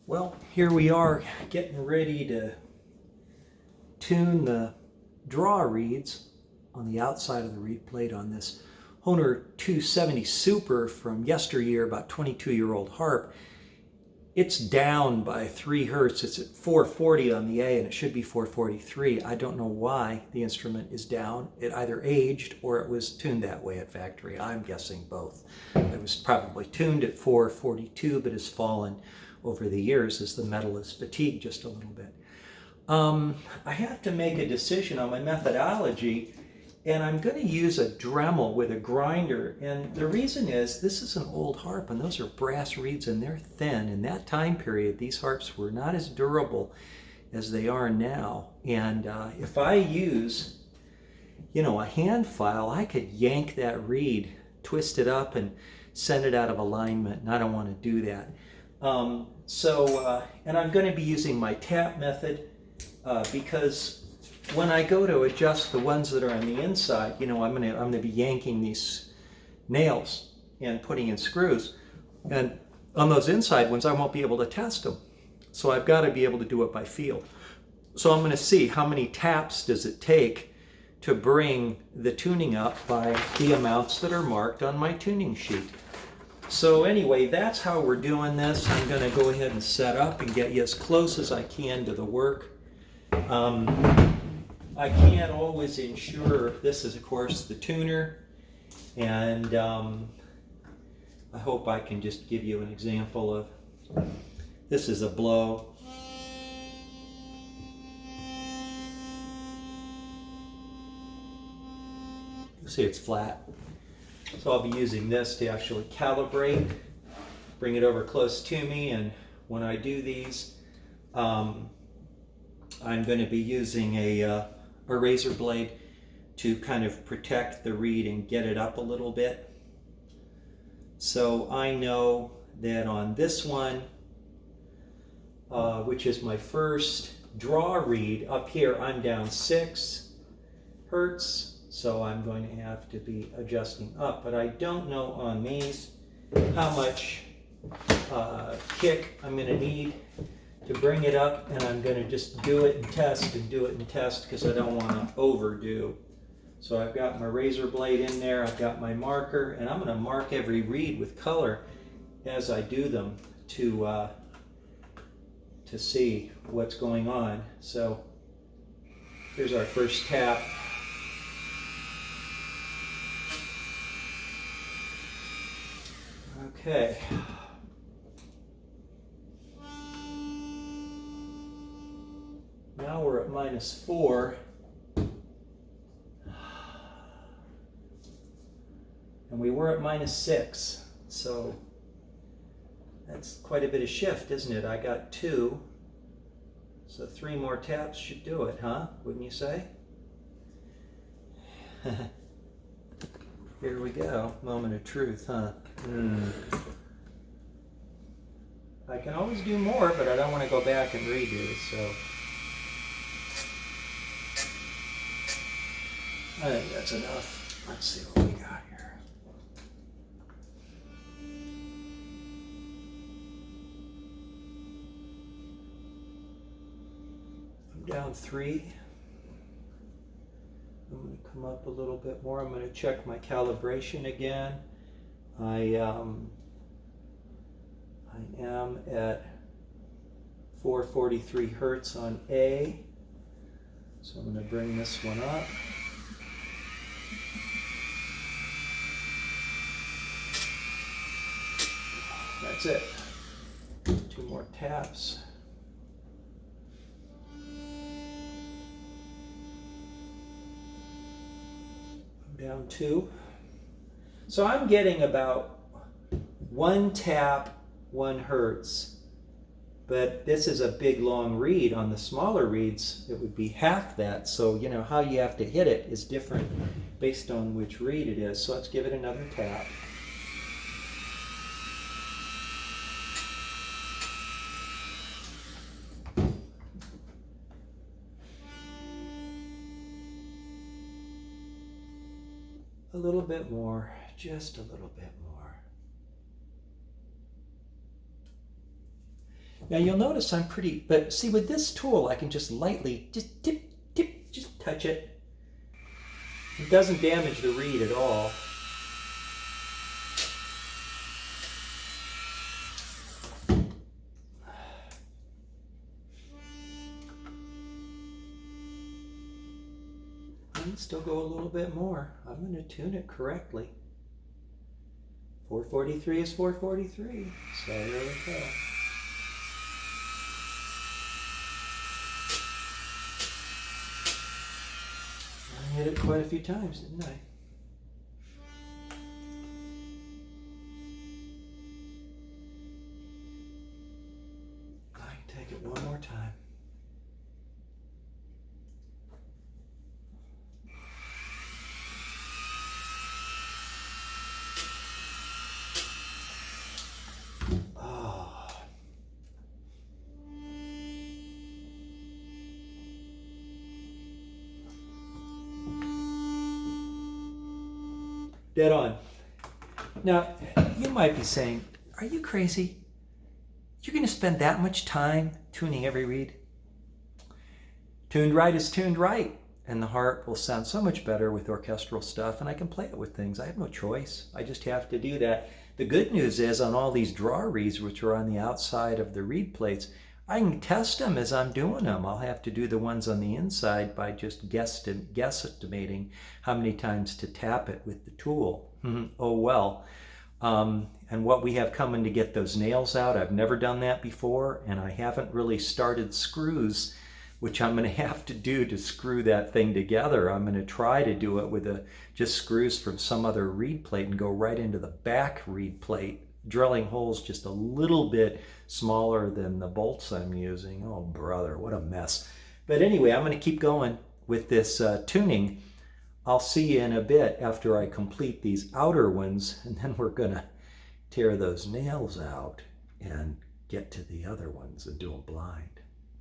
Well, here we are getting ready to tune the draw reeds on the outside of the reed plate on this Hohner 270 Super from yesteryear, about 22-year-old harp. It's down by 3 hertz. It's at 440 on the A and it should be 443. I don't know why the instrument is down. It either aged or it was tuned that way at factory. I'm guessing both. It was probably tuned at 442 but has fallen over the years as the metal is fatigued just a little bit. I have to make a decision on my methodology, and I'm going to use a dremmel with a grinder. And the reason is this is an old harp and those are brass reeds and they're thin. In that time period, these harps were not as durable as they are now. And if I use, a hand file, I could yank that reed, twist it up and send it out of alignment, and I don't want to do that. And I'm going to be using my tap method because when I go to adjust the ones that are on the inside, I'm going to be yanking these nails and putting in screws. And on those inside ones, I won't be able to test them. So I've got to be able to do it by feel. So I'm going to see how many taps does it take to bring the tuning up by the amounts that are marked on my tuning sheet. So anyway, that's how we're doing this. I'm going to go ahead and set up and get you as close as I can to the work. I can't always ensure. This is, of course, the tuner, and I hope I can just give you an example of, this is a blow. You see it's flat. So I'll be using this to actually calibrate, bring it over close to me, and when I do these, I'm going to be using a razor blade to kind of protect the reed and get it up a little bit. So I know that on this one, which is my first draw reed, up here I'm down 6 hertz. So I'm going to have to be adjusting up, but I don't know on these how much kick I'm going to need to bring it up, and I'm going to just do it and test and do it and test because I don't want to overdo. So I've got my razor blade in there, I've got my marker, and I'm going to mark every reed with color as I do them to see what's going on. So here's our first tap. Okay. Now we're at -4. And we were at -6. So that's quite a bit of shift, isn't it? I got 2. So 3 more taps should do it, huh? Wouldn't you say? Here we go. Moment of truth, huh? I can always do more, but I don't want to go back and redo, so I think that's enough. Let's see what we got here. I'm down 3. I'm going to come up a little bit more. I'm going to check my calibration again. I am at 443 hertz on A. So I'm going to bring this one up. That's it. 2 more taps. Down 2. So I'm getting about 1 tap, 1 hertz. But this is a big long reed. On the smaller reeds, it would be half that. So, how you have to hit it is different based on which reed it is. So let's give it another tap. A little bit more, just a little bit more. Now you'll notice I'm pretty, but see with this tool I can just lightly, just tip, tip, just touch it. It doesn't damage the reed at all. I can still go a little bit more. I'm going to tune it correctly. 443 is 443, so there we go. I hit it quite a few times, didn't I? I can take it one more time. Dead on. Now, you might be saying, are you crazy? You're going to spend that much time tuning every reed? Tuned right is tuned right, and the harp will sound so much better with orchestral stuff, and I can play it with things. I have no choice. I just have to do that. The good news is on all these draw reeds, which are on the outside of the reed plates, I can test them as I'm doing them. I'll have to do the ones on the inside by just guesstimating how many times to tap it with the tool. Oh well. And what we have coming to get those nails out, I've never done that before, and I haven't really started screws, which I'm going to have to do to screw that thing together. I'm going to try to do it with just screws from some other reed plate and go right into the back reed plate, drilling holes just a little bit smaller than the bolts I'm using. Oh brother, what a mess. But anyway, I'm going to keep going with this tuning. I'll see you in a bit after I complete these outer ones, and then we're going to tear those nails out and get to the other ones and do them blind.